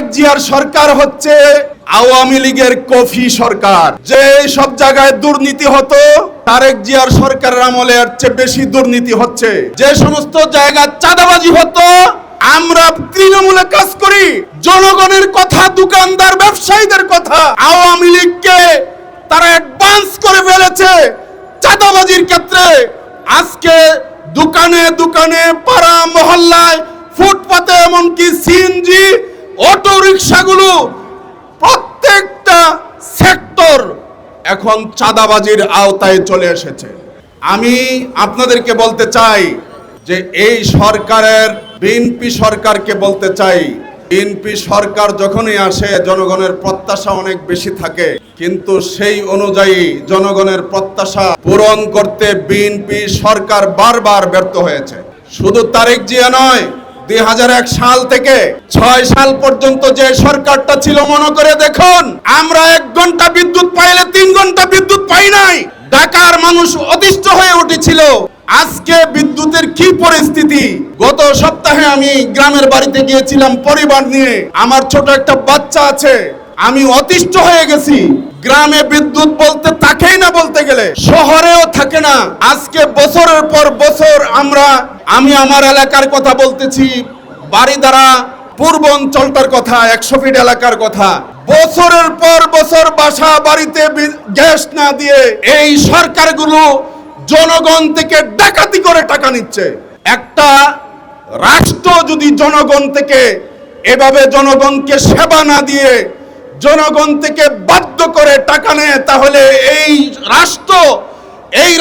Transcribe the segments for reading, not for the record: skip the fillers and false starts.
তারেক জিয়ার সরকার হচ্ছে আওয়ামী লীগের কফি সরকার। যে সব জায়গায় দুর্নীতি হতো তারেক জিয়ার সরকারের আমলে এর চেয়ে বেশি দুর্নীতি হচ্ছে। যে সমস্ত জায়গায় চাঁদাবাজি হতো আমরা তৃণমূলে কাজ করি, জনগণের কথা, দোকানদার ব্যবসায়ীদের কথা। আওয়ামী লীগকে তারা অ্যাডভান্স করে ফেলেছে চাঁদাবাজির ক্ষেত্রে। আজকে দোকানে দোকানে, পাড়া মহল্লায়, ফুটপাতে, এমনকি সিএনজি অটো রিক্সাগুলো, প্রত্যেকটা সেক্টর এখন চাঁদাবাজির আওতায় চলে এসেছে। আমি আপনাদেরকে বলতে চাই যে এই সরকারের, বিএনপি সরকারকে বলতে চাই, বিএনপি সরকার যখনই আসে জনগণের প্রত্যাশা অনেক বেশি থাকে, কিন্তু সেই অনুযায়ী জনগণের প্রত্যাশা পূরণ করতে বিএনপি সরকার বারবার ব্যর্থ হয়েছে। শুধু তারেক জিয়া নয়, 2001 সাল থেকে 6 সাল পর্যন্ত যে সরকারটা ছিল, মনে করে দেখুন, আমরা 1 ঘন্টা বিদ্যুৎ পাইলে 3 ঘন্টা বিদ্যুৎ পাই নাই। ঢাকার মানুষ অতিষ্ঠ হয়ে উঠেছিল। আজকে বিদ্যুতের কি পরিস্থিতি! গত সপ্তাহে আমি গ্রামের বাড়িতে গিয়েছিলাম পরিবার নিয়ে, আমার ছোট একটা বাচ্চা আছে। আমি অতিষ্ঠ হয়ে গেছি। গ্রামে বিদ্যুৎ বলতে থাকেই না, বলতে গেলে শহরেও থাকে না। আজকে বছরের পর বছর আমি আমার এলাকার কথা বলতেছি, বাড়িধারা পূর্ব অঞ্চলটার কথা, 100 ফিট এলাকার কথা। বছরের পর বছর বাসা বাড়িতে গ্যাস না দিয়ে এই সরকারগুলো জনগণ থেকে ডাকাতি করে টাকা নিচ্ছে। একটা রাষ্ট্র যদি জনগণ থেকে এভাবে জনগণকে সেবা না দিয়ে জনগণ থেকে বাধ্য করে টাকা নেয়, তাহলে এই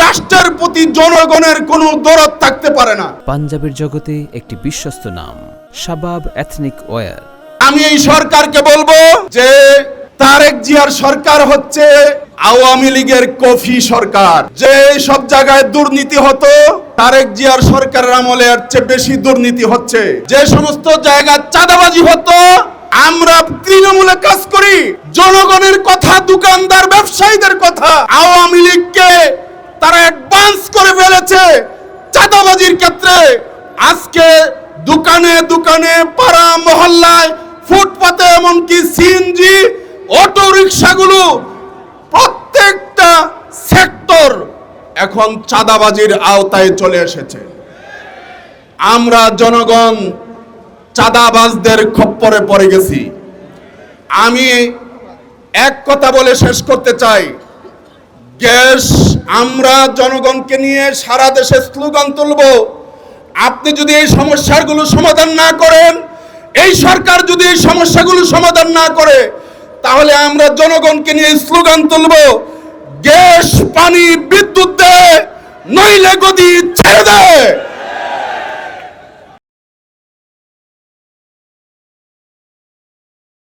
রাষ্ট্রের প্রতি জনগণের কোনো দরদ থাকতে পারে না। পাঞ্জাবের জগতে একটি বিশ্বস্ত নাম, শাবাব এথনিক ওয়্যার। আমি এই সরকারকে বলবো যে তারেক জিয়ার সরকার হচ্ছে আওয়ামী লীগের কফি সরকার। যে সব জায়গায় দুর্নীতি হতো তারেক জিয়ার সরকারের আমলে এর চেয়ে বেশি দুর্নীতি হচ্ছে। যে সমস্ত জায়গায় চাঁদাবাজি হতো আমরা তৃণমূলে কাজ করি, জনগণের কথা, দোকানদার ব্যবসায়ীদের কথা। আওয়ামী লীগকে তারা অ্যাডভান্স করে ফেলেছে চাঁদাবাজির ক্ষেত্রে। আজকে দোকানে দোকানে, পাড়া মহল্লায়, ফুটপাতে, এমনকি সিএনজি অটো রিক্সাগুলো, প্রত্যেকটা সেক্টর এখন চাঁদাবাজির আওতায় চলে এসেছে। আমরা জনগণ চাঁদাবাজদের খপ্পরে পড়ে গেছি। আমি এক কথা বলে শেষ করতে চাই, গ্যাস, আমরা জনগণকে নিয়ে সারা দেশে স্লোগান তুলব। আপনি যদি এই সমস্যাগুলো সমাধান না করেন, এই সরকার যদি এই সমস্যাগুলো সমাধান না করে, তাহলে আমরা জনগণকে নিয়ে স্লোগান তুলব, গ্যাস, পানি, বিদ্যুৎ দেন।